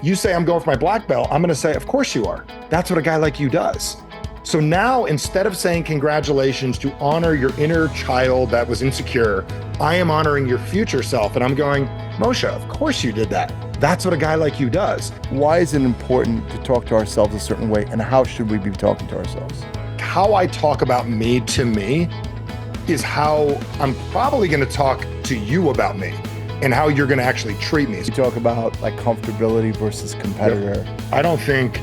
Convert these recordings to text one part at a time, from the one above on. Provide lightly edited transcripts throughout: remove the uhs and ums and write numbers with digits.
You say, I'm going for my black belt. I'm going to say, of course you are. That's what a guy like you does. So now, instead of saying congratulations to honor your inner child that was insecure, I am honoring your future self. And I'm going, Moshe, of course you did that. That's what a guy like you does. Why is it important to talk to ourselves a certain way, and how should we be talking to ourselves? How I talk about me to me is how I'm probably going to talk to you about me and how you're going to actually treat me. You talk about like comfortability versus competitor. I don't think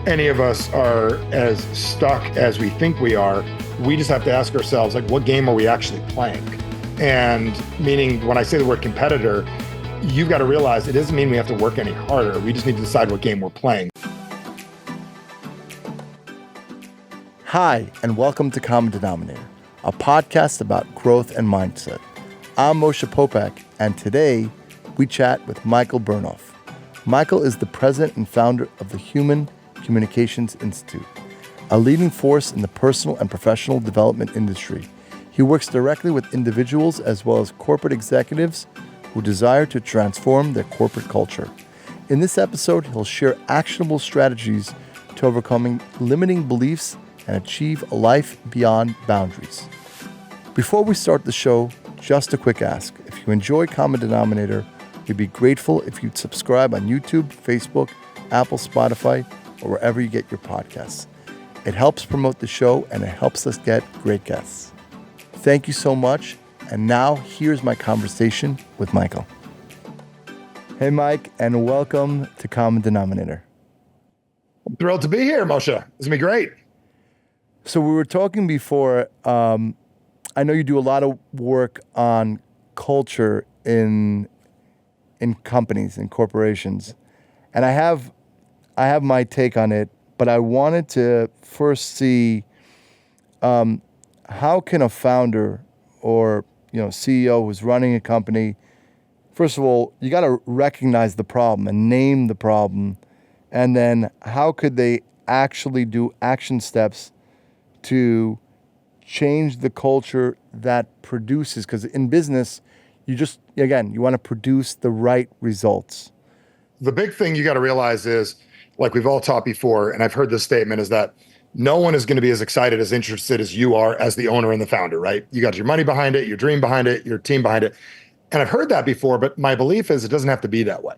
any of us are as stuck as we think we are. We just have to ask ourselves, like, what game are we actually playing? And meaning, when I say the word competitor, you've got to realize it doesn't mean we have to work any harder. We just need to decide what game we're playing. Hi, and welcome to Common Denominator, a podcast about growth and mindset. I'm Moshe Popack, and today we chat with Michael Bernoff. Michael is the president and founder of the Human Communications Institute, a leading force in the personal and professional development industry. He works directly with individuals as well as corporate executives who desire to transform their corporate culture. In this episode, he'll share actionable strategies to overcoming limiting beliefs and achieve a life beyond boundaries. Before we start the show, just a quick ask. If you enjoy Common Denominator, we'd be grateful if you'd subscribe on YouTube, Facebook, Apple, Spotify, or wherever you get your podcasts. It helps promote the show and it helps us get great guests. Thank you so much. And now here's my conversation with Michael. Hey, Mike, and welcome to Common Denominator. I'm thrilled to be here, Moshe. It's going to be great. So we were talking before. I know you do a lot of work on culture in companies and corporations, and I have my take on it. But I wanted to first see how can a founder or CEO who's running a company, first of all, you got to recognize the problem and name the problem, and then how could they actually do action steps to change the culture that produces, because in business, you want to produce the right results. The big thing you got to realize is, like we've all taught before, and I've heard this statement, is that no one is going to be as excited, as interested as you are as the owner and the founder, right? You got your money behind it, your dream behind it, your team behind it. And I've heard that before, but my belief is it doesn't have to be that way.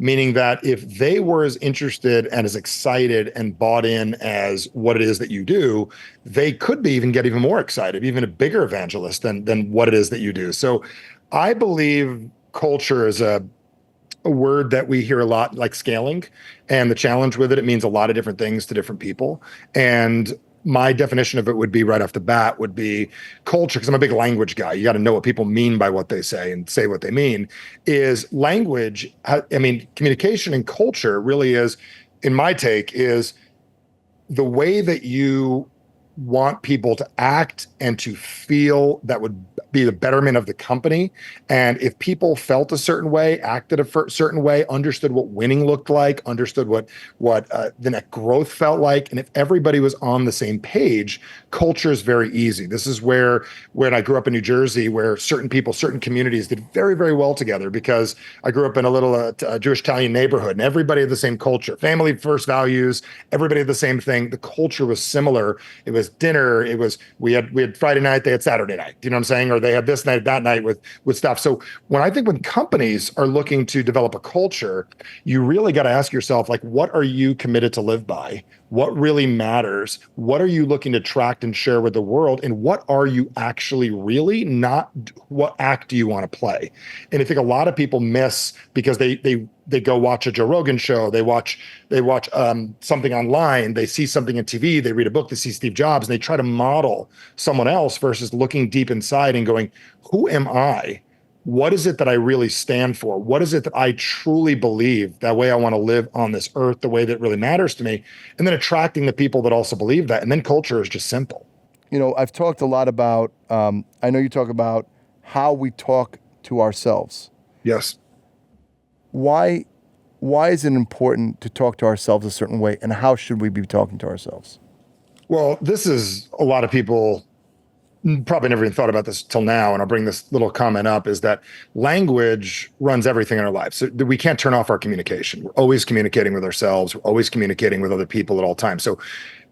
Meaning that if they were as interested and as excited and bought in as what it is that you do, they could be get even more excited, even a bigger evangelist than what it is that you do. So I believe culture is a word that we hear a lot, like scaling, and the challenge with it means a lot of different things to different people. And my definition of it would be right off the bat would be culture, because I'm a big language guy. You got to know what people mean by what they say and say what they mean. Is language, communication and culture really is, in my take, is the way that you want people to act and to feel that would be the betterment of the company. And if people felt a certain way, acted a certain way, understood what winning looked like, understood what the net growth felt like, and if everybody was on the same page, culture is very easy. This is where when I grew up in New Jersey, where certain people, certain communities did very, very well together, because I grew up in a little Jewish Italian neighborhood, and everybody had the same culture, family first values, everybody had the same thing. The culture was similar. It was dinner. It was, we had Friday night, they had Saturday night. Do you know what I'm saying? Or they had this night, that night with stuff. So when companies are looking to develop a culture, you really got to ask yourself, like, what are you committed to live by? What really matters? What are you looking to attract and share with the world? And what are you actually really, not what act do you want to play? And I think a lot of people miss, because they go watch a Joe Rogan show, they watch something online, they see something on TV, they read a book, they see Steve Jobs, and they try to model someone else versus looking deep inside and going, who am I? What is it that I really stand for? What is it that I truly believe, that way I want to live on this earth, the way that really matters to me? And then attracting the people that also believe that. And then culture is just simple. I've talked a lot about, I know you talk about how we talk to ourselves. Yes. Why is it important to talk to ourselves a certain way, and how should we be talking to ourselves? Well, this is a lot of people probably never even thought about this till now, and I'll bring this little comment up, is that language runs everything in our lives. So we can't turn off our communication. We're always communicating with ourselves. We're always communicating with other people at all times. So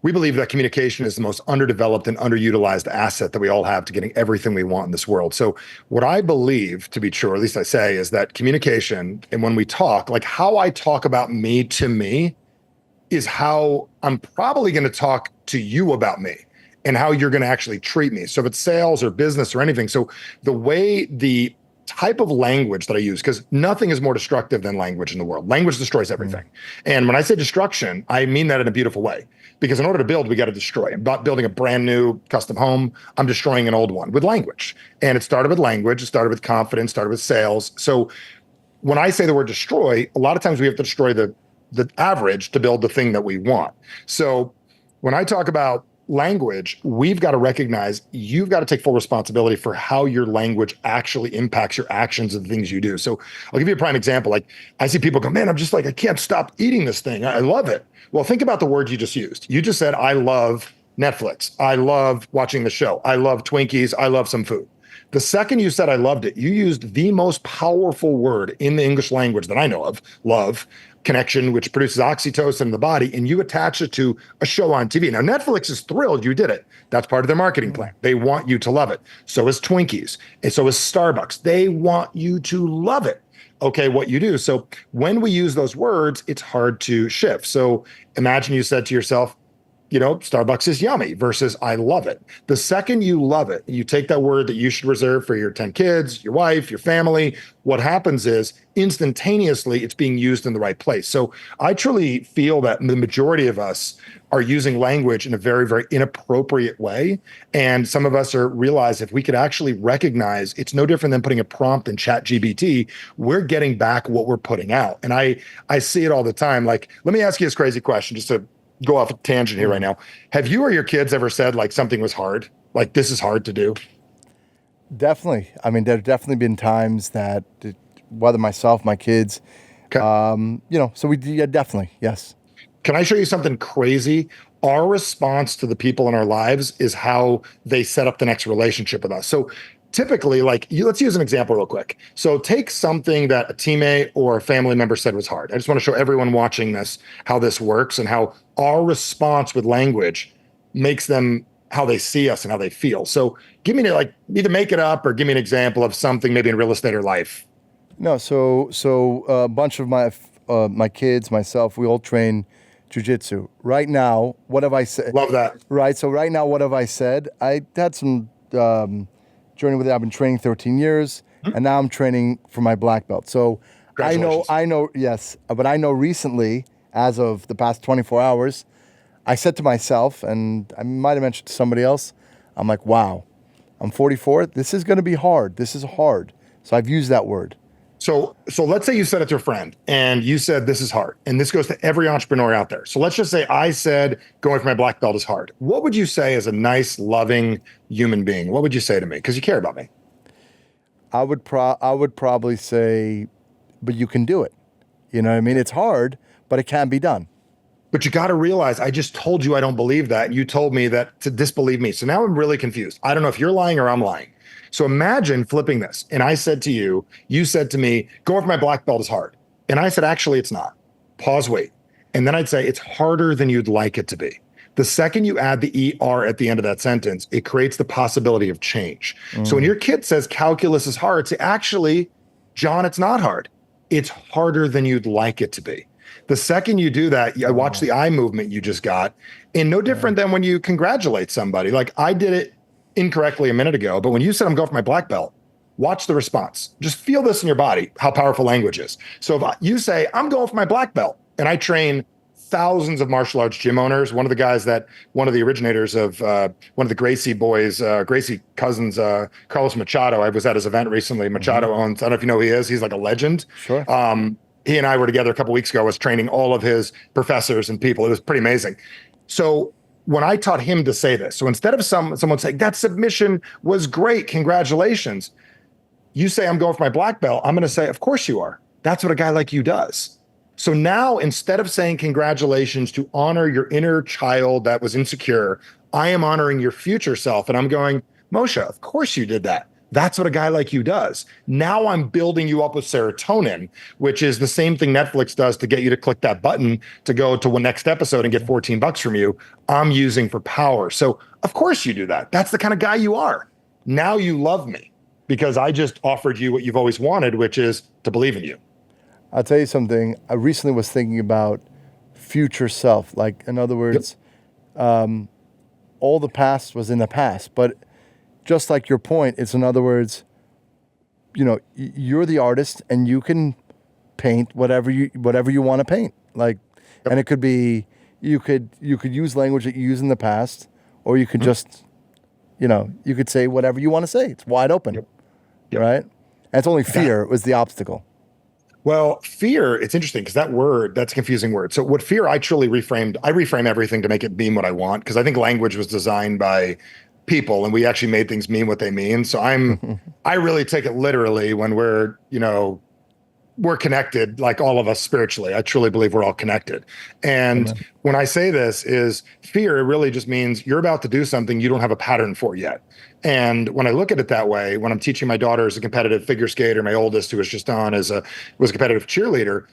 we believe that communication is the most underdeveloped and underutilized asset that we all have to getting everything we want in this world. So what I believe to be true, or at least I say, is that communication, and when we talk, like how I talk about me to me is how I'm probably going to talk to you about me and how you're going to actually treat me. So if it's sales or business or anything, so the type of language that I use, because nothing is more destructive than language in the world. Language destroys everything. And when I say destruction, I mean that in a beautiful way, because in order to build, we got to destroy. I'm not building a brand new custom home. I'm destroying an old one with language. And it started with language. It started with confidence, started with sales. So when I say the word destroy, a lot of times we have to destroy the average to build the thing that we want. So when I talk about language, we've got to recognize you've got to take full responsibility for how your language actually impacts your actions and the things you do. So I'll give you a prime example. Like I see people go, man, I'm just like, I can't stop eating this thing. I love it. Well, think about the word you just used. You just said, I love Netflix. I love watching the show. I love Twinkies. I love some food. The second you said I loved it, you used the most powerful word in the English language that I know of, love, connection, which produces oxytocin in the body, and you attach it to a show on TV. Now, Netflix is thrilled you did it. That's part of their marketing plan. They want you to love it. So is Twinkies, and so is Starbucks. They want you to love it. Okay, what you do. So when we use those words, it's hard to shift. So imagine you said to yourself, Starbucks is yummy versus I love it. The second you love it, you take that word that you should reserve for your 10 kids, your wife, your family. What happens is instantaneously it's being used in the right place. So I truly feel that the majority of us are using language in a very, very inappropriate way. And some of us realize if we could actually recognize it's no different than putting a prompt in ChatGPT, we're getting back what we're putting out. And I see it all the time. Like, let me ask you this crazy question just to go off a tangent here right now. Have you or your kids ever said like something was hard? Like this is hard to do? Definitely. I mean, there've definitely been times that whether myself, my kids, Okay. So definitely. Yes. Can I show you something crazy? Our response to the people in our lives is how they set up the next relationship with us. So typically, let's use an example real quick. So take something that a teammate or a family member said was hard. I just want to show everyone watching this how this works and how our response with language makes them how they see us and how they feel. So give me either make it up or give me an example of something maybe in real estate or life. No, so a bunch of my kids, myself, we all train jujitsu. Right now, what have I said? Love that. Right. So right now, what have I said? I had some journey with it. I've been training 13 years, and now I'm training for my black belt. So I know, yes, but I know recently, as of the past 24 hours, I said to myself, and I might have mentioned to somebody else, I'm like, wow, I'm 44. This is going to be hard. This is hard. So I've used that word. So let's say you said it to a friend and you said, this is hard. And this goes to every entrepreneur out there. So let's just say I said going for my black belt is hard. What would you say as a nice, loving human being? What would you say to me? Because you care about me. I would probably say, but you can do it. You know what I mean? It's hard, but it can be done. But you got to realize, I just told you I don't believe that. And you told me that to disbelieve me. So now I'm really confused. I don't know if you're lying or I'm lying. So imagine flipping this. And I said to you, you said to me, going for my black belt is hard. And I said, actually, it's not. Pause, wait. And then I'd say, it's harder than you'd like it to be. The second you add the ER at the end of that sentence, it creates the possibility of change. So when your kid says calculus is hard, say, actually, John, it's not hard. It's harder than you'd like it to be. The second you do that, I watch the eye movement you just got, and no different than when you congratulate somebody. Like I did it incorrectly a minute ago, but when you said I'm going for my black belt, watch the response. Just feel this in your body, how powerful language is. So if you say, I'm going for my black belt, and I train thousands of martial arts gym owners, one of the originators of one of the Gracie boys, Gracie cousins, Carlos Machado, I was at his event recently. Machado owns, I don't know if you know who he is. He's like a legend. Sure. He and I were together a couple of weeks ago. I was training all of his professors and people. It was pretty amazing. So when I taught him to say this, so instead of someone saying that submission was great, congratulations, you say I'm going for my black belt, I'm going to say, of course you are. That's what a guy like you does. So now instead of saying congratulations to honor your inner child that was insecure, I am honoring your future self. And I'm going, Moshe, of course you did that. That's what a guy like you does. Now I'm building you up with serotonin, which is the same thing Netflix does to get you to click that button to go to the next episode and get $14 from you. I'm using for power. So of course you do that. That's the kind of guy you are. Now you love me because I just offered you what you've always wanted, which is to believe in you. I'll tell you something. I recently was thinking about future self. Like, in other words, all the past was in the past. But just like your point, it's in other words, you're the artist and you can paint whatever you want to paint. Like, and it could be, you could use language that you use in the past, or you could just, you could say whatever you want to say. It's wide open, right? And it's only fear was the obstacle. Well, fear, it's interesting because that's a confusing word. So what fear, I reframe everything to make it mean what I want, because I think language was designed by people and we actually made things mean what they mean. So I really take it literally when we're connected, like all of us spiritually. I truly believe we're all connected. And when I say this is fear, it really just means you're about to do something you don't have a pattern for yet. And when I look at it that way, when I'm teaching my daughter as a competitive figure skater, my oldest who was just on was a competitive cheerleader,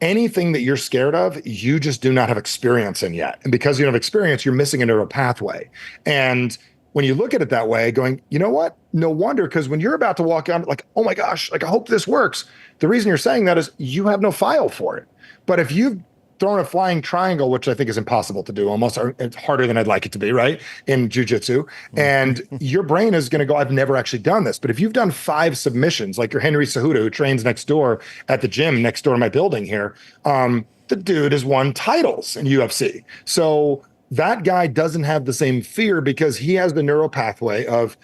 anything that you're scared of, you just do not have experience in yet. And because you don't have experience, you're missing into a pathway. And when you look at it that way, going, you know what? No wonder, because when you're about to walk out, like, oh my gosh, like I hope this works. The reason you're saying that is you have no file for it. But if you've thrown a flying triangle, which I think is impossible to do, almost it's harder than I'd like it to be, right? In jujitsu. And your brain is going to go, I've never actually done this. But if you've done 5 submissions, like your Henry Cejudo, who trains next door at the gym next door to my building here, the dude has won titles in UFC. So that guy doesn't have the same fear because he has the neural pathway of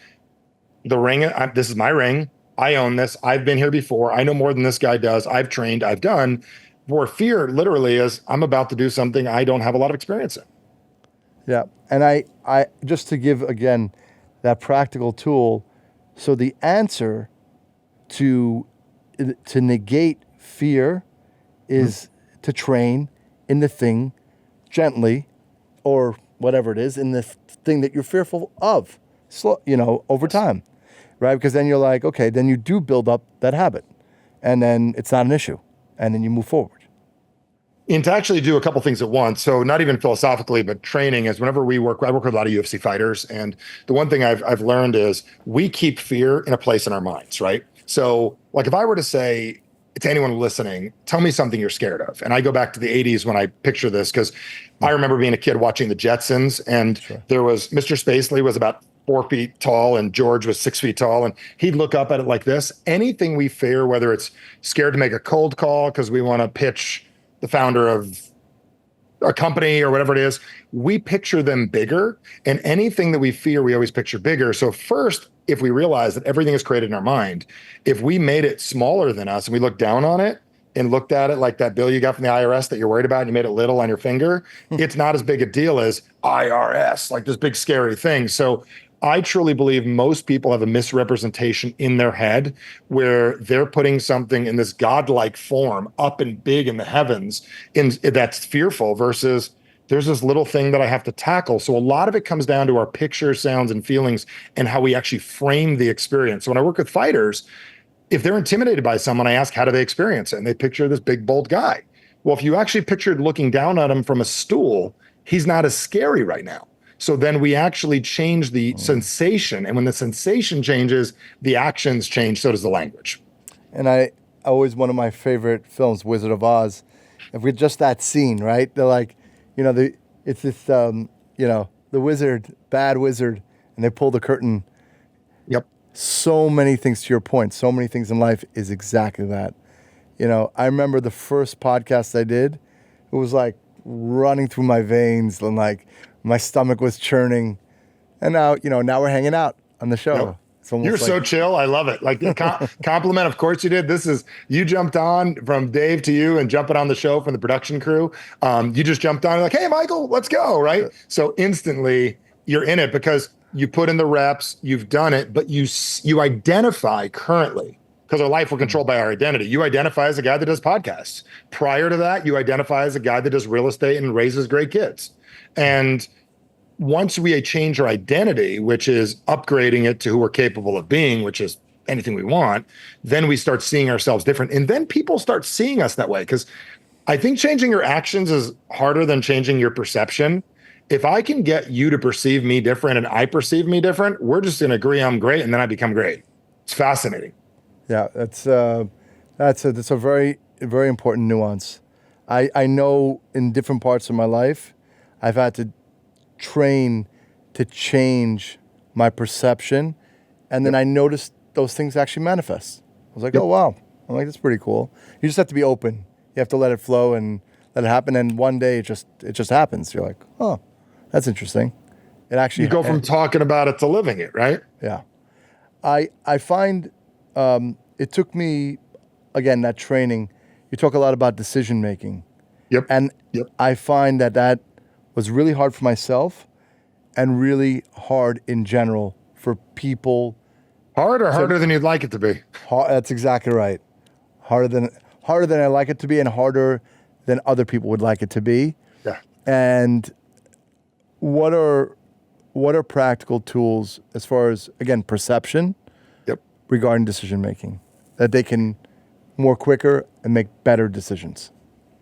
the ring. This is my ring. I own this. I've been here before. I know more than this guy does. I've trained. I've done. Where fear literally is, I'm about to do something I don't have a lot of experience in. Yeah. And I just to give, again, that practical tool. So the answer to negate fear is to train in the thing gently, or whatever it is, in the thing that you're fearful of, over time, right? Because then you're like, okay, then you do build up that habit, and then it's not an issue, and then you move forward. And to actually do a couple things at once, so not even philosophically, but training is whenever I work with a lot of UFC fighters, and the one thing I've learned is we keep fear in a place in our minds, right? So like if I were to say to anyone listening, tell me something you're scared of. And I go back to the 80s when I picture this, because I remember being a kid watching the Jetsons, and there was Mr. Spacely was about 4 feet tall and George was 6 feet tall, and he'd look up at it like this. Anything we fear, whether it's scared to make a cold call because we want to pitch the founder of a company or whatever it is, we picture them bigger, and anything that we fear, we always picture bigger. So first, if we realize that everything is created in our mind, if we made it smaller than us and we looked down on it and looked at it like that bill you got from the IRS that you're worried about and you made it little on your finger, it's not as big a deal as IRS, like this big scary thing. So I truly believe most people have a misrepresentation in their head where they're putting something in this godlike form up and big in the heavens that's fearful versus there's this little thing that I have to tackle. So a lot of it comes down to our pictures, sounds, and feelings and how we actually frame the experience. So when I work with fighters, if they're intimidated by someone, I ask, how do they experience it? And they picture this big, bold guy. Well, if you actually pictured looking down at him from a stool, he's not as scary right now. So then we actually change the sensation. And when the sensation changes, the actions change. So does the language. And I always, one of my favorite films, Wizard of Oz, if we just that scene, right? They're like, it's this, the wizard, bad wizard, and they pull the curtain. Yep. So many things, to your point, so many things in life is exactly that. I remember the first podcast I did, it was like running through my veins and like my stomach was churning. And now, now we're hanging out on the show. Yep. You're like, so chill. I love it. Like compliment. Of course you did. You jumped on from Dave to you and jumping on the show from the production crew. You just jumped on like, hey, Michael, let's go. Right. So instantly you're in it because you put in the reps, you've done it, but you identify currently because our life, we're controlled by our identity. You identify as a guy that does podcasts. Prior to that, you identify as a guy that does real estate and raises great kids. And once we change our identity, which is upgrading it to who we're capable of being, which is anything we want, then we start seeing ourselves different. And then people start seeing us that way. Because I think changing your actions is harder than changing your perception. If I can get you to perceive me different and I perceive me different, we're just going to agree I'm great and then I become great. It's fascinating. Yeah, that's a very, very important nuance. I know in different parts of my life, I've had to train to change my perception, and then I noticed those things actually manifest. I was like, oh wow, I'm like, that's pretty cool. You just have to be open. You have to let it flow and let it happen, and one day it just happens. You're like, oh, that's interesting. It actually You go from talking about it to living it, right? Yeah, I find it took me, again, that training. You talk a lot about decision making. Yep. And I find that was really hard for myself and really hard in general for people. Hard or harder than you'd like it to be? That's exactly right. Harder than I like it to be, and harder than other people would like it to be. Yeah. And what are practical tools as far as, again, perception regarding decision making, that they can more quicker and make better decisions?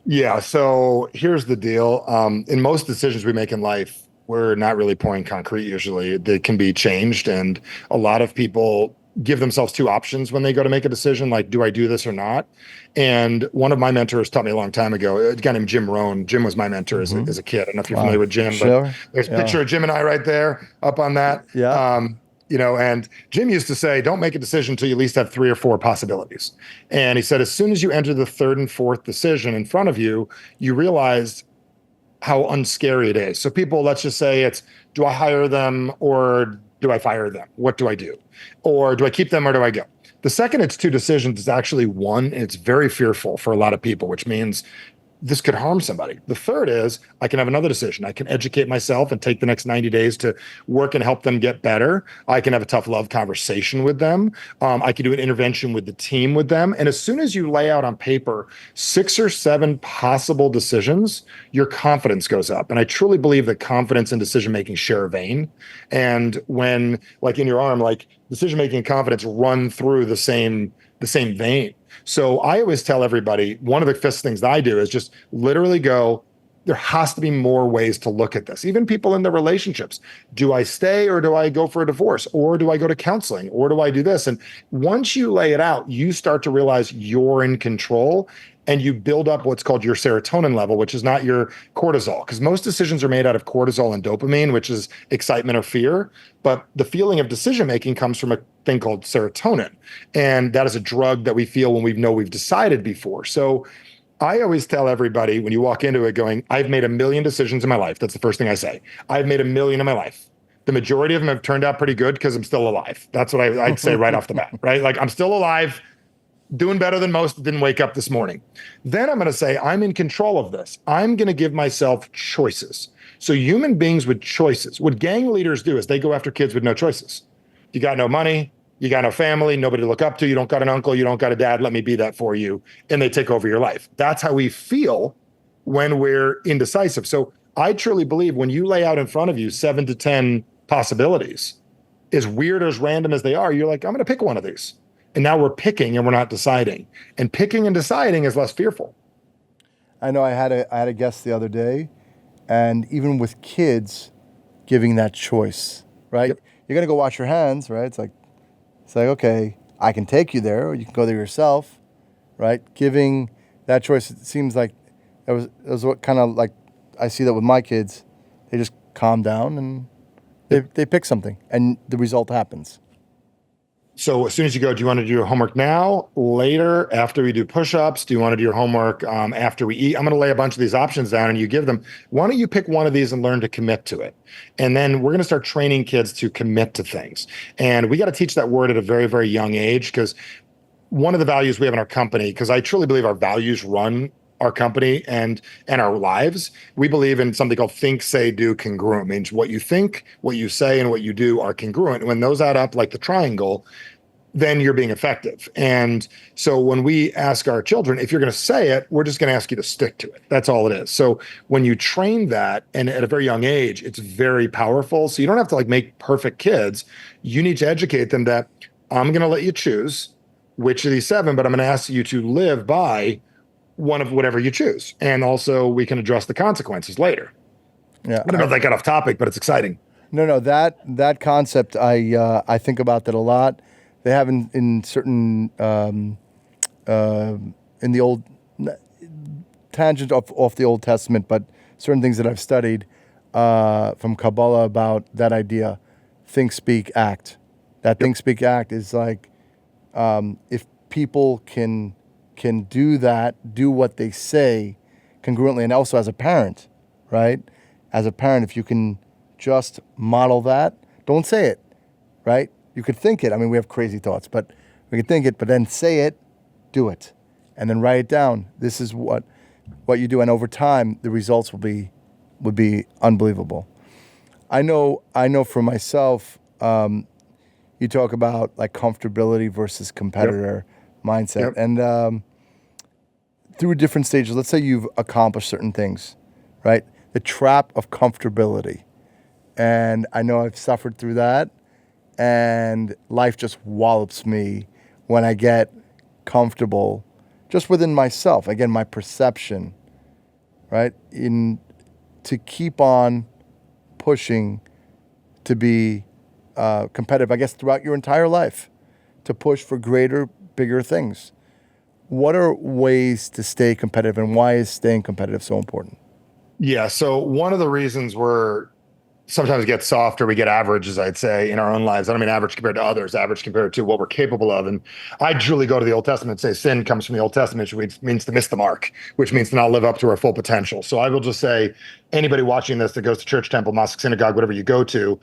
Yeah. So here's the deal. In most decisions we make in life, we're not really pouring concrete usually. They can be changed. And a lot of people give themselves two options when they go to make a decision, like, do I do this or not? And one of my mentors taught me a long time ago, a guy named Jim Rohn. Jim was my mentor as a kid. I don't know if you're familiar with Jim, but there's a picture of Jim and I right there up on that. Yeah. And Jim used to say, don't make a decision until you at least have 3 or 4 possibilities. And he said, as soon as you enter the 3rd and 4th decision in front of you, you realize how unscary it is. So people, let's just say it's, do I hire them or do I fire them? What do I do? Or do I keep them or do I go? The second it's 2 decisions, it's actually 1. And it's very fearful for a lot of people, which means this could harm somebody. The third is I can have another decision. I can educate myself and take the next 90 days to work and help them get better. I can have a tough love conversation with them. I can do an intervention with the team with them. And as soon as you lay out on paper 6 or 7 possible decisions, your confidence goes up. And I truly believe that confidence and decision-making share a vein. And when, like in your arm, like decision-making and confidence run through the same vein. So I always tell everybody, one of the first things that I do is just literally go, there has to be more ways to look at this. Even people in their relationships. Do I stay or do I go for a divorce? Or do I go to counseling? Or do I do this? And once you lay it out, you start to realize you're in control and you build up what's called your serotonin level, which is not your cortisol. Because most decisions are made out of cortisol and dopamine, which is excitement or fear. But the feeling of decision-making comes from a thing called serotonin. And that is a drug that we feel when we know we've decided before. So I always tell everybody when you walk into it going, I've made 1 million decisions in my life. That's the first thing I say. I've made 1 million in my life. The majority of them have turned out pretty good because I'm still alive. That's what I'd say right off the bat, right? Like I'm still alive, doing better than most, didn't wake up this morning. Then I'm going to say, I'm in control of this. I'm going to give myself choices. So human beings with choices, what gang leaders do is they go after kids with no choices. You got no money, you got no family, nobody to look up to, you don't got an uncle, you don't got a dad, let me be that for you. And they take over your life. That's how we feel when we're indecisive. So I truly believe when you lay out in front of you 7 to 10 possibilities, as weird or as random as they are, you're like, I'm going to pick one of these. And now we're picking and we're not deciding. And picking and deciding is less fearful. I know I had a guest the other day, and even with kids, giving that choice, right? Yep. You're going to go wash your hands, right? It's like, okay, I can take you there, or you can go there yourself, right? Giving that choice, it seems like it was what kind of like, I see that with my kids. They just calm down and they pick something, and the result happens. So as soon as you go, do you want to do your homework now, later, after we do push-ups? Do you want to do your homework after we eat? I'm going to lay a bunch of these options down and you give them. Why don't you pick one of these and learn to commit to it? And then we're going to start training kids to commit to things. And we got to teach that word at a very, very young age, because one of the values we have in our company, because I truly believe our values run our company and our lives. We believe in something called think, say, do congruent. It means what you think, what you say, and what you do are congruent. When those add up like the triangle, then you're being effective. And so when we ask our children, if you're going to say it, we're just going to ask you to stick to it. That's all it is. So when you train that, and at a very young age, it's very powerful. So you don't have to like make perfect kids. You need to educate them that I'm going to let you choose which of these 7, but I'm going to ask you to live by one of whatever you choose. And also we can address the consequences later. Yeah. I don't know if that got off topic, but it's exciting. No, that concept, I think about that a lot. They have in certain in the old tangent off the Old Testament, but certain things that I've studied from Kabbalah about that idea: think, speak, act. That think, speak, act is like if people can do that, do what they say congruently, and also as a parent, right? As a parent, if you can just model that, don't say it, right? You could think it. I mean, we have crazy thoughts, but we could think it, but then say it, do it, and then write it down. This is what you do, and over time, the results would be unbelievable. I know for myself, you talk about like comfortability versus competitor mindset, and through different stages. Let's say you've accomplished certain things, right? The trap of comfortability, and I know I've suffered through that. And life just wallops me when I get comfortable just within myself. Again, my perception, right? To keep on pushing to be competitive, I guess, throughout your entire life, to push for greater, bigger things. What are ways to stay competitive, and why is staying competitive so important? Yeah. So one of the reasons we're sometimes get soft or we get average, as I'd say, in our own lives. I don't mean average compared to others, average compared to what we're capable of. And I truly go to the Old Testament and say sin comes from the Old Testament, which means to miss the mark, which means to not live up to our full potential. So I will just say, anybody watching this that goes to church, temple, mosque, synagogue, whatever you go to,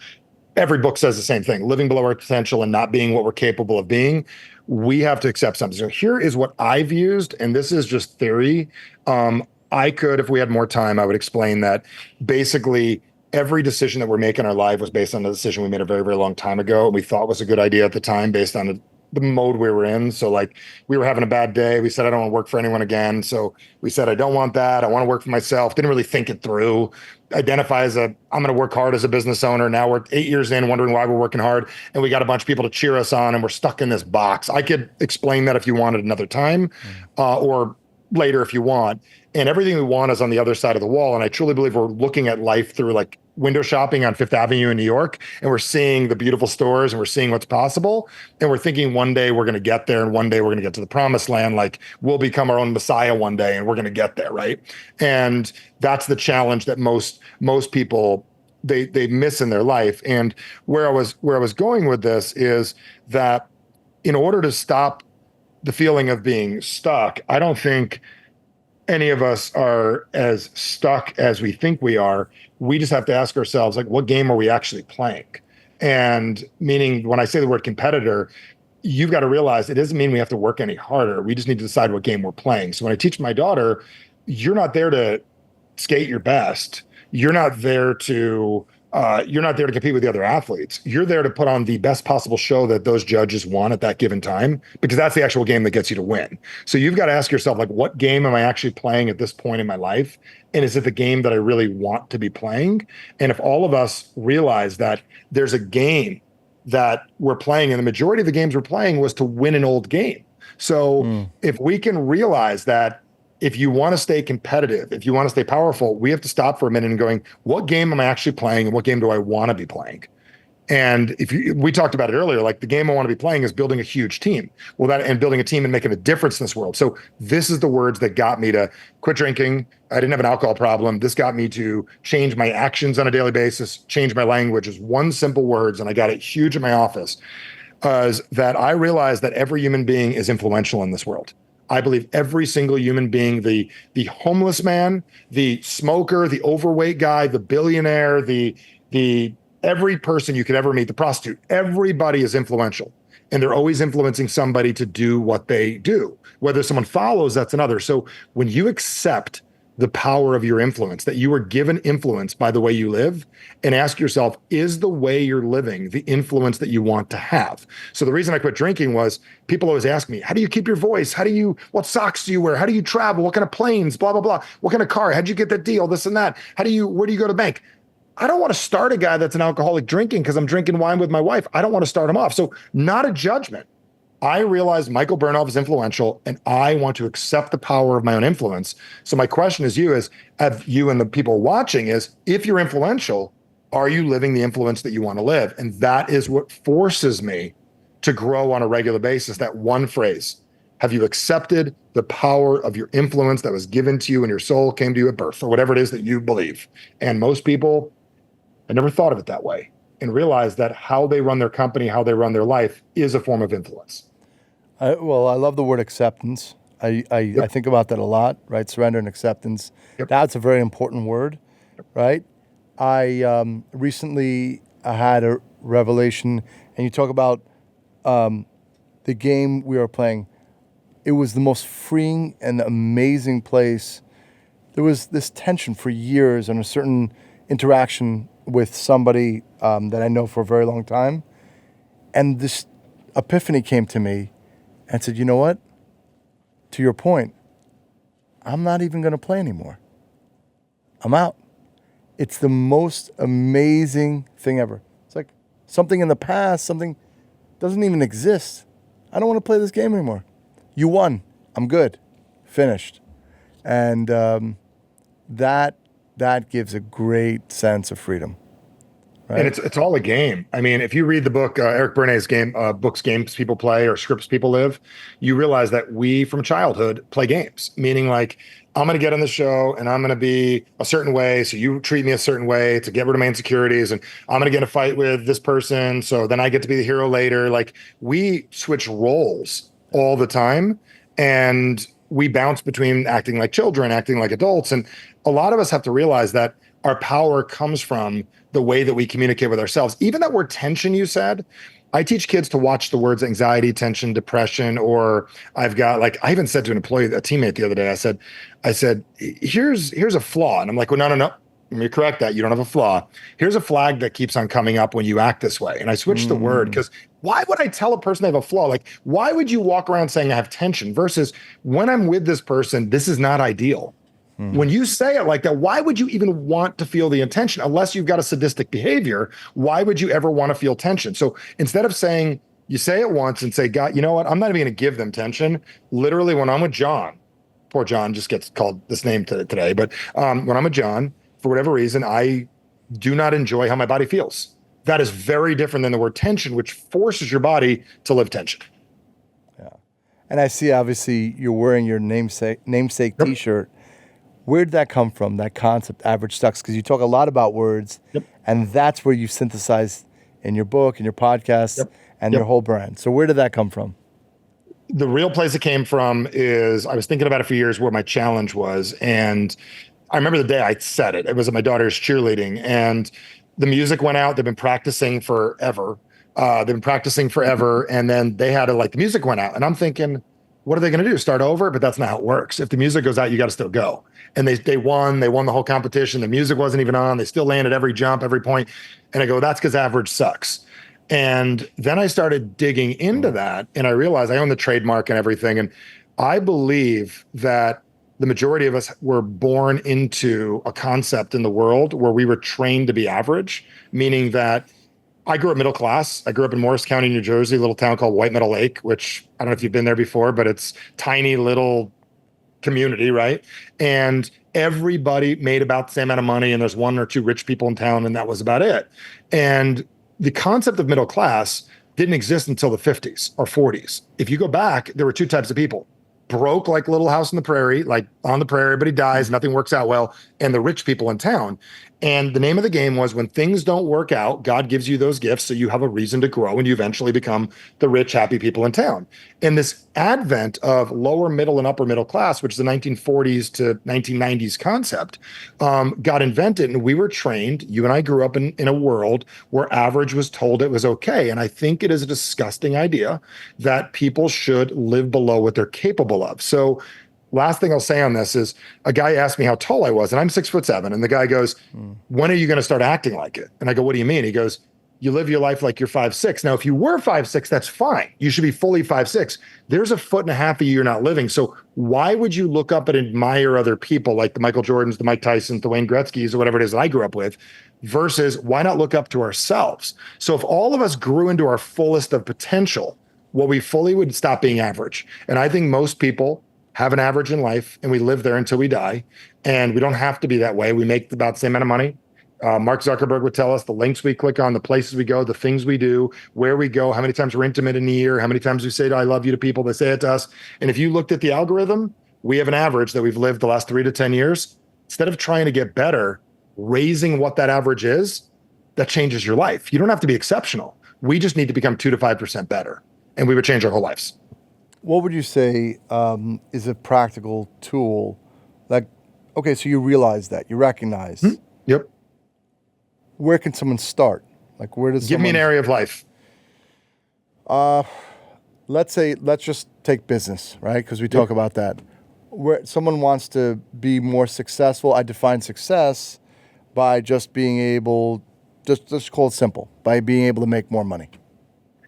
every book says the same thing: living below our potential and not being what we're capable of being. We have to accept something. So here is what I've used, and this is just theory. I could, if we had more time, I would explain that basically every decision that we're making in our life was based on a decision we made a very, very long time ago, and we thought was a good idea at the time based on the mode we were in. So like we were having a bad day. We said, I don't want to work for anyone again. So we said, I don't want that. I want to work for myself. Didn't really think it through. Identify as I'm going to work hard as a business owner. Now we're 8 years in, wondering why we're working hard, and we got a bunch of people to cheer us on, and we're stuck in this box. I could explain that if you wanted another time, or later if you want. And everything we want is on the other side of the wall. And I truly believe we're looking at life through like window shopping on Fifth Avenue in New York, and we're seeing the beautiful stores, and we're seeing what's possible. And we're thinking one day we're going to get there, and one day we're going to get to the promised land. Like we'll become our own Messiah one day, and we're going to get there, right? And that's the challenge that most people they miss in their life. And where I was going with this is that in order to stop the feeling of being stuck, I don't think any of us are as stuck as we think we are. We just have to ask ourselves, like, what game are we actually playing? And meaning, when I say the word competitor, you've got to realize it doesn't mean we have to work any harder. We just need to decide what game we're playing. So when I teach my daughter, you're not there to skate your best. You're not there to compete with the other athletes. You're there to put on the best possible show that those judges want at that given time, because that's the actual game that gets you to win. So you've got to ask yourself, like, what game am I actually playing at this point in my life? And is it the game that I really want to be playing? And if all of us realize that there's a game that we're playing, and the majority of the games we're playing was to win an old game. So if we can realize that, if you want to stay competitive, if you want to stay powerful, we have to stop for a minute and going, what game am I actually playing, and what game do I want to be playing? And we talked about it earlier, like the game I want to be playing is building a huge team. Well, and building a team and making a difference in this world. So this is the words that got me to quit drinking. I didn't have an alcohol problem. This got me to change my actions on a daily basis, change my language. Is one simple words, and I got it huge in my office, is that I realized that every human being is influential in this world. I believe every single human being, the homeless man, the smoker, the overweight guy, the billionaire, the every person you could ever meet, the prostitute, everybody is influential. And they're always influencing somebody to do what they do. Whether someone follows, that's another. So when you accept the power of your influence, that you were given influence by the way you live, and ask yourself, is the way you're living the influence that you want to have? So the reason I quit drinking was people always ask me, how do you keep your voice? What socks do you wear? How do you travel? What kind of planes? Blah, blah, blah. What kind of car? How'd you get that deal? This and that. Where do you go to bank? I don't want to start a guy that's an alcoholic drinking because I'm drinking wine with my wife. I don't want to start him off. So not a judgment. I realize Michael Bernoff is influential and I want to accept the power of my own influence. So my question is you and the people watching is, if you're influential, are you living the influence that you want to live? And that is what forces me to grow on a regular basis. That one phrase, have you accepted the power of your influence that was given to you and your soul came to you at birth, or whatever it is that you believe? And most people, I never thought of it that way, and realize that how they run their company, how they run their life is a form of influence. I love the word acceptance. I think about that a lot, right? Surrender and acceptance. Yep. That's a very important word, right? I recently had a revelation, and you talk about the game we were playing. It was the most freeing and amazing place. There was this tension for years on a certain interaction with somebody that I know for a very long time. And this epiphany came to me and said, you know what? To your point, I'm not even going to play anymore. I'm out. It's the most amazing thing ever. It's like something in the past, something doesn't even exist. I don't want to play this game anymore. You won. I'm good. Finished. And that gives a great sense of freedom. Right? And it's all a game. I mean, if you read the book, Eric Bernay's books, Games People Play or Scripts People Live, you realize that we from childhood play games, meaning like, I'm going to get on the show and I'm going to be a certain way. So you treat me a certain way to get rid of my insecurities. And I'm going to get in a fight with this person. So then I get to be the hero later. Like, we switch roles all the time. And we bounce between acting like children, acting like adults. And a lot of us have to realize that our power comes from the way that we communicate with ourselves. Even that word tension you said, I teach kids to watch the words anxiety, tension, depression, or I even said to an employee, a teammate the other day, I said, here's a flaw. And I'm like, well, no. Let me correct that. You don't have a flaw. Here's a flag that keeps on coming up when you act this way. And I switched the word because why would I tell a person they have a flaw? Like, why would you walk around saying I have tension versus when I'm with this person, this is not ideal. When you say it like that, why would you even want to feel the intention? Unless you've got a sadistic behavior, why would you ever want to feel tension? So instead of saying, you say it once and say, God, you know what? I'm not even going to give them tension. Literally, when I'm with John, poor John just gets called this name today, but when I'm with John, for whatever reason, I do not enjoy how my body feels. That is very different than the word tension, which forces your body to live tension. Yeah. And I see, obviously, you're wearing your namesake Yep. T-shirt. Where did that come from, that concept, average sucks? Because you talk a lot about words, and that's where you synthesize in your book, in your podcast, and your whole brand. So where did that come from? The real place it came from is I was thinking about it for years, what my challenge was. And I remember the day I said it. It was at my daughter's cheerleading, and the music went out. They've been practicing forever. And then they had the music went out. And I'm thinking, what are they going to do? Start over? But that's not how it works. If the music goes out, you got to still go. And they won the whole competition. The music wasn't even on. They still landed every jump, every point. And I go, that's because average sucks. And then I started digging into that, and I realized I own the trademark and everything. And I believe that the majority of us were born into a concept in the world where we were trained to be average, meaning that I grew up middle class. I grew up in Morris County, New Jersey, a little town called White Meadow Lake, which I don't know if you've been there before, but it's tiny little community, right? And everybody made about the same amount of money, and there's one or two rich people in town, and that was about it. And the concept of middle class didn't exist until the 50s or 40s. If you go back, there were two types of people. Broke, like Little House on the Prairie, like on the prairie, everybody dies, nothing works out well, and the rich people in town. And the name of the game was, when things don't work out, God gives you those gifts so you have a reason to grow and you eventually become the rich, happy people in town. And this advent of lower middle and upper middle class, which is the 1940s to 1990s concept, got invented. And we were trained, you and I grew up in a world where average was told it was okay. And I think it is a disgusting idea that people should live below what they're capable of. So last thing I'll say on this is a guy asked me how tall I was, and I'm 6'7", and the guy goes, when are you going to start acting like it? And I go, what do you mean? He goes, you live your life like you're 5'6". Now, if you were 5'6", that's fine. You should be fully 5'6". There's a foot and a half of you you're not living. So why would you look up and admire other people like the Michael Jordans, the Mike Tysons, the Wayne Gretzkys, or whatever it is that I grew up with, versus why not look up to ourselves? So if all of us grew into our fullest of potential, what we fully would stop being average. And I think most people have an average in life and we live there until we die. And we don't have to be that way. We make about the same amount of money. Mark Zuckerberg would tell us the links we click on, the places we go, the things we do, where we go, how many times we're intimate in a year, how many times we say I love you to people, they say it to us. And if you looked at the algorithm, we have an average that we've lived the last 3 to 10 years. Instead of trying to get better, raising what that average is, that changes your life. You don't have to be exceptional. We just need to become 2 to 5% better. And we would change our whole lives. What would you say is a practical tool? Like, okay, so you realize that, you recognize. Yep. Where can someone start? Like, where does Give me an area of life. Let's just take business, right? Because we talk about that. Where someone wants to be more successful, I define success by just being able, just call it simple, by being able to make more money.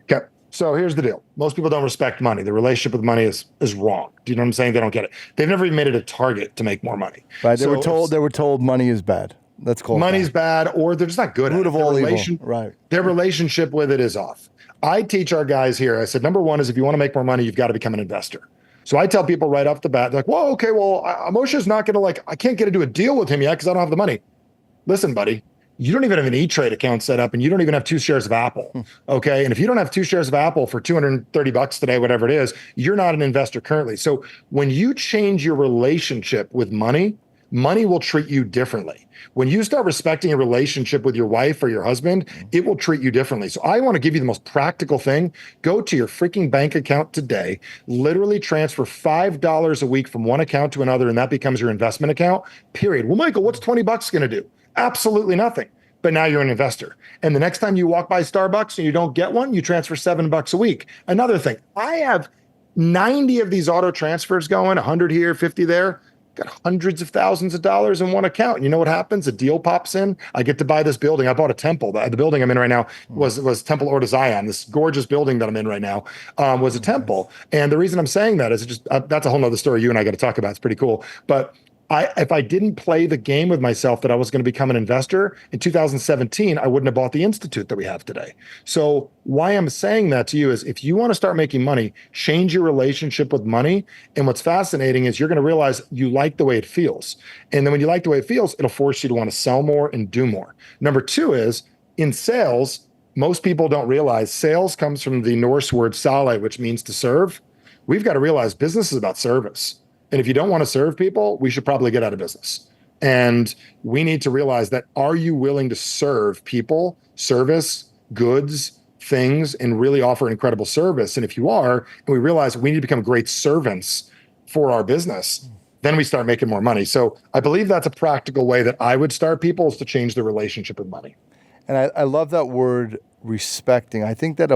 Okay. So here's the deal. Most people don't respect money. The relationship with money is wrong. Do you know what I'm saying? They don't get it. They've never even made it a target to make more money. Right. They were told money is bad. Let's call it money's bad, or they're just not good at it. Root of all evil. Right. Their relationship with it is off. I teach our guys here. I said, number one is if you want to make more money, you've got to become an investor. So I tell people right off the bat, they're like, well, okay, well, Moshe's not going to I can't get into a deal with him yet because I don't have the money. Listen, buddy, you don't even have an E-Trade account set up and you don't even have 2 shares of Apple. Okay. And if you don't have 2 shares of Apple for $230 today, whatever it is, you're not an investor currently. So when you change your relationship with money, money will treat you differently. When you start respecting a relationship with your wife or your husband, it will treat you differently. So I want to give you the most practical thing. Go to your freaking bank account today, literally transfer $5 a week from one account to another, and that becomes your investment account, period. Well, Michael, what's $20 going to do? Absolutely nothing. But now you're an investor. And the next time you walk by Starbucks and you don't get one, you transfer $7 a week. Another thing, I have 90 of these auto transfers going, 100 here, 50 there. Got hundreds of thousands of dollars in one account. And you know what happens? A deal pops in. I get to buy this building. I bought a temple. The building I'm in right now was Temple Or to Zion. This gorgeous building that I'm in right now was a temple. And the reason I'm saying that is it just that's a whole nother story you and I got to talk about. It's pretty cool. But if I didn't play the game with myself that I was going to become an investor in 2017, I wouldn't have bought the institute that we have today. So why I'm saying that to you is if you want to start making money, change your relationship with money. And what's fascinating is you're going to realize you like the way it feels. And then when you like the way it feels, it'll force you to want to sell more and do more. Number 2 is in sales, most people don't realize sales comes from the Norse word sale, which means to serve. We've got to realize business is about service. And if you don't want to serve people, we should probably get out of business. And we need to realize that, are you willing to serve people, service, goods, things, and really offer incredible service? And if you are, and we realize we need to become great servants for our business, then we start making more money. So I believe that's a practical way that I would start people, is to change their relationship with money. And I love that word, respecting. I think that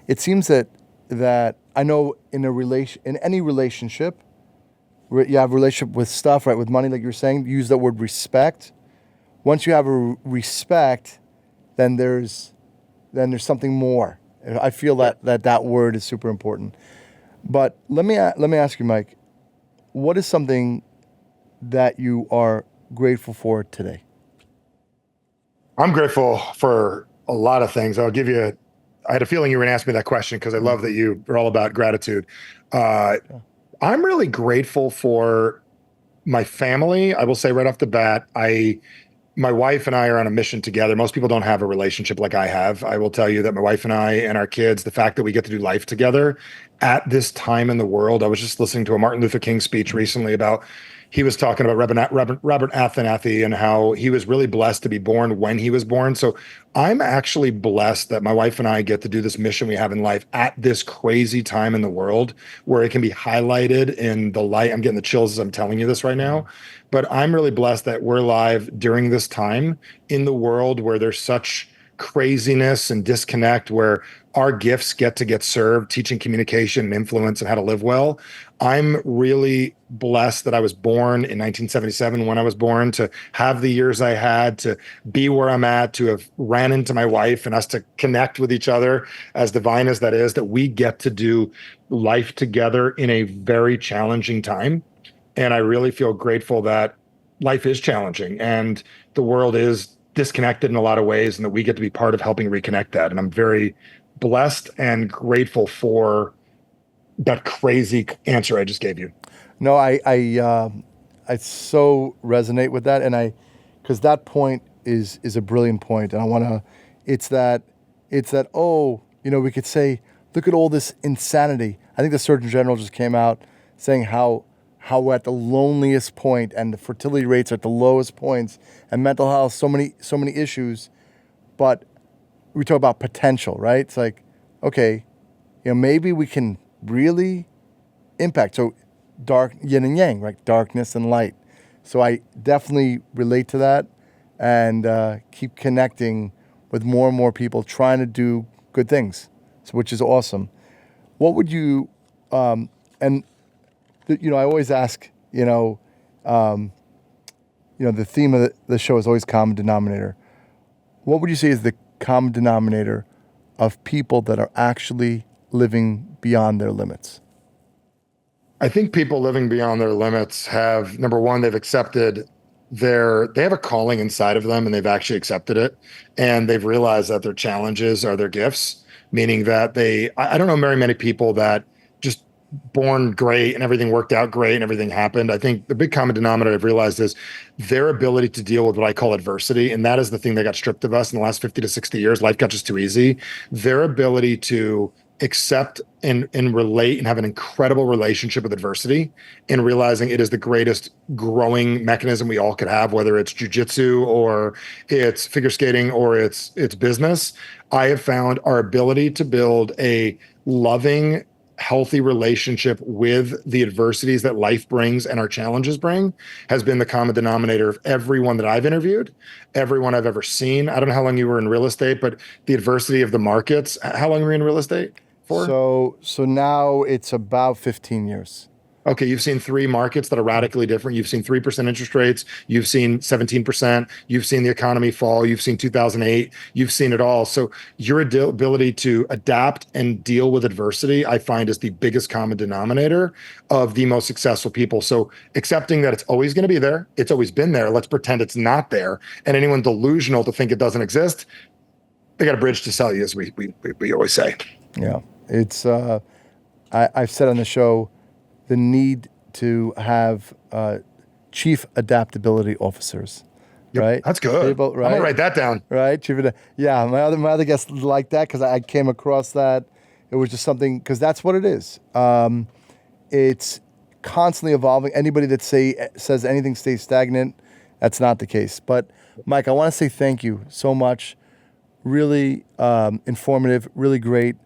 it seems that I know in any relationship, you have a relationship with stuff, right? With money, like you're saying, use that word respect. Once you have a respect, then there's something more. I feel that word is super important. But let me ask you, Mike, what is something that you are grateful for today? I'm grateful for a lot of things. I had a feeling you were going to ask me that question because I love that you are all about gratitude. I'm really grateful for my family. I will say right off the bat, my wife and I are on a mission together. Most people don't have a relationship like I have. I will tell you that my wife and I and our kids, the fact that we get to do life together at this time in the world. I was just listening to a Martin Luther King speech recently about, he was talking about Robert Abernathy and how he was really blessed to be born when he was born. So I'm actually blessed that my wife and I get to do this mission we have in life at this crazy time in the world where it can be highlighted in the light. I'm getting the chills as I'm telling you this right now, but I'm really blessed that we're alive during this time in the world where there's such craziness and disconnect, where our gifts get served, teaching communication and influence and how to live well. I'm really blessed that I was born in 1977 when I was born, to have the years I had, to be where I'm at, to have ran into my wife and us to connect with each other, as divine as that is, that we get to do life together in a very challenging time. And I really feel grateful that life is challenging and the world is disconnected in a lot of ways, and that we get to be part of helping reconnect that. And I'm very blessed and grateful for that crazy answer I just gave you. No, I so resonate with that, and because that point is a brilliant point, and I want to. It's that oh, we could say, look at all this insanity. I think the Surgeon General just came out saying how we're at the loneliest point, and the fertility rates are at the lowest points, and mental health, so many issues, but we talk about potential, right? It's like, okay, maybe we can really impact. So dark, yin and yang, right? Darkness and light. So I definitely relate to that, and keep connecting with more and more people trying to do good things, which is awesome. What would you, I always ask, the theme of the show is always common denominator. What would you say is the common denominator of people that are actually living beyond their limits? I think people living beyond their limits have, number one, they've accepted they have a calling inside of them, and they've actually accepted it. And they've realized that their challenges are their gifts, meaning that I don't know very many people that just born great and everything worked out great and everything happened. I think the big common denominator I've realized is their ability to deal with what I call adversity. And that is the thing that got stripped of us in the last 50 to 60 years. Life got just too easy. Their ability to accept and relate and have an incredible relationship with adversity, and realizing it is the greatest growing mechanism we all could have, whether it's jujitsu or it's figure skating or it's business. I have found our ability to build a loving, healthy relationship with the adversities that life brings and our challenges bring has been the common denominator of everyone that I've interviewed, everyone I've ever seen. I don't know how long you were in real estate, but the adversity of the markets. How long were you in real estate for? So now it's about 15 years. Okay, you've seen three markets that are radically different. You've seen 3% interest rates. You've seen 17%. You've seen the economy fall. You've seen 2008. You've seen it all. So your ability to adapt and deal with adversity, I find, is the biggest common denominator of the most successful people. So accepting that it's always going to be there. It's always been there. Let's pretend it's not there. And anyone delusional to think it doesn't exist, they got a bridge to sell you, as we always say. Yeah, it's. I've said on the show, the need to have chief adaptability officers, Yep, right? that's good. People, right? I'm gonna write that down. Right? Yeah, my other guests like that because I came across that. It was just something, because that's what it is. It's constantly evolving. Anybody that says anything stays stagnant, that's not the case. But Mike, I want to say thank you so much. Really informative, really great,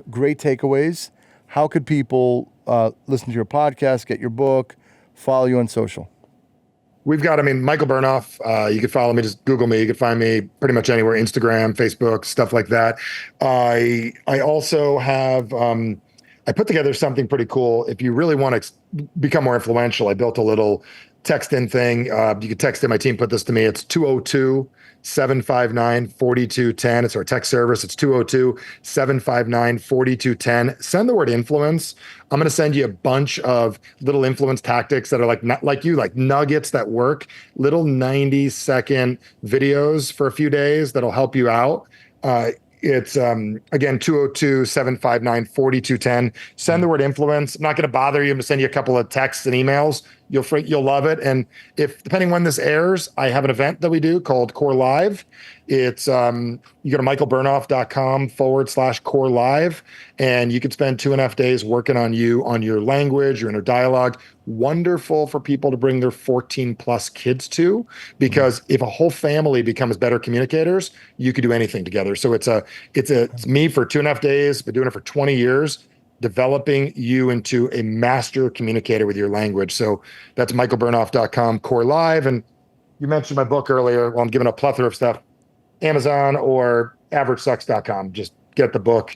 great takeaways. How could people listen to your podcast, get your book, follow you on social? We've got, Michael Bernoff. You can follow me, just Google me. You can find me pretty much anywhere, Instagram, Facebook, stuff like that. I also have, I put together something pretty cool. If you really want to become more influential, I built a little text in thing. You can text in, my team put this to me. It's 202-759-4210. It's our text service. It's 202-759-4210. Send the word influence. I'm going to send you a bunch of little influence tactics that are like nuggets that work, little 90-second videos for a few days that'll help you out. It's again 202-759-4210. Send the word influence. I'm not going to bother you. I'm going to send you a couple of texts and emails. You'll love it. And if, depending when this airs, I have an event that we do called Core Live. It's you go to michaelbernoff.com/Core Live, and you can spend 2.5 days working on your language, your inner dialogue. Wonderful for people to bring their 14 plus kids to, because if a whole family becomes better communicators, you could do anything together. So it's me for 2.5 days, been doing it for 20 years. Developing you into a master communicator with your language. So that's michaelbernoff.com Core Live. And you mentioned my book earlier. Well, I'm giving a plethora of stuff. Amazon or averagesucks.com. Just get the book.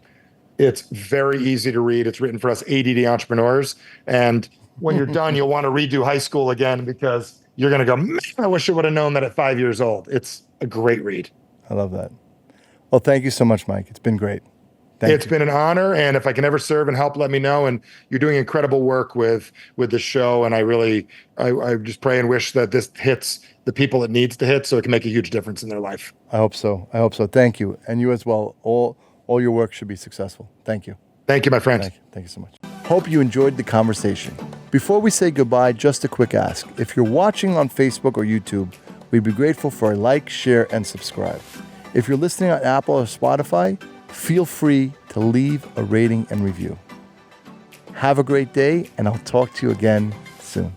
It's very easy to read. It's written for us ADD entrepreneurs. And when you're done, you'll want to redo high school again because you're going to go, man, I wish I would have known that at 5 years old. It's a great read. I love that. Well, thank you so much, Mike. It's been great. It's been an honor. And if I can ever serve and help, let me know. And you're doing incredible work with the show. And I just pray and wish that this hits the people it needs to hit so it can make a huge difference in their life. I hope so. Thank you. And you as well. All your work should be successful. Thank you. Thank you, my friend. Thank you so much. Hope you enjoyed the conversation. Before we say goodbye, just a quick ask. If you're watching on Facebook or YouTube, we'd be grateful for a like, share, and subscribe. If you're listening on Apple or Spotify, feel free to leave a rating and review. Have a great day, and I'll talk to you again soon.